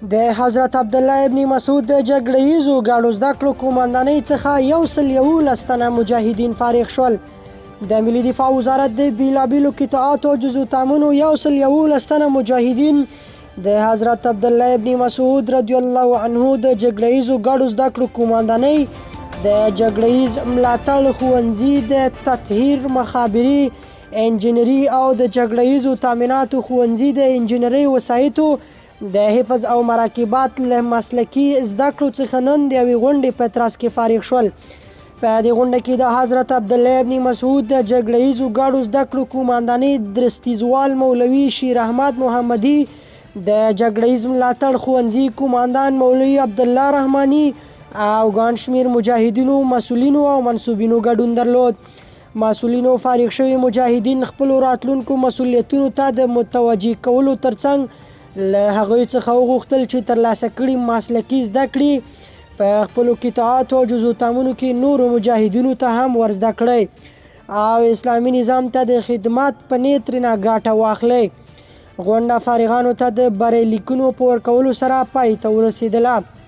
د حضرت عبدالله ابن مسعود د جګړه ییزو ګاډو زده کړو قوماندانۍ څخه 111 تنه مجاهدین فارغ شول. د ملي دفاع وزارت د بیلابیلو قطاعاتو او جزو تامونو 111 تنه مجاهدین د حضرت عبدالله ابن مسعود رضی الله عنه د جګړه ییزو ګاډو زده کړو قوماندانۍ د جګړه ییز ملاتړ ښوونځي د تطهیر مخابري انجینري او د جګړه ییزو تامیناتو ښوونځي د انجینري وسایطو د حفظ او مراقبات له مسلکي زده کړو څخه نن د یوې غونډې په ترڅ کې فارغ شول. په دې غونډه کې د حضرت عبدالله ابن مسعود د جګړه ییزو ګاډو زده کړو قوماندانۍ درستیزوال مولوي شیر احمد محمدي، د جګړه ییز ملاتړ ښوونځي قوماندان مولوي عبدالله رحماني او ګڼ شمېر مجاهدینو، مسؤلینو او منصوبینو ګډون درلود. مسؤلینو فارغ شوي مجاهدین خپلو راتلونکو مسؤلیتونو ته د متوجه کولو ترڅنګ له هغوی څخه وغوښتل چې ترلاسه کړي مسلکي زده کړې په خپلو قطاعاتو او جزو تامونو کې نورو مجاهدینو ته هم ور زده کړئ او اسلامي نظام ته د خدمت په نیت ترېنه ګټه واخلئ. غونډه فارغانو ته د بریالیکونو په ورکولو سره پای ته ورسېدله.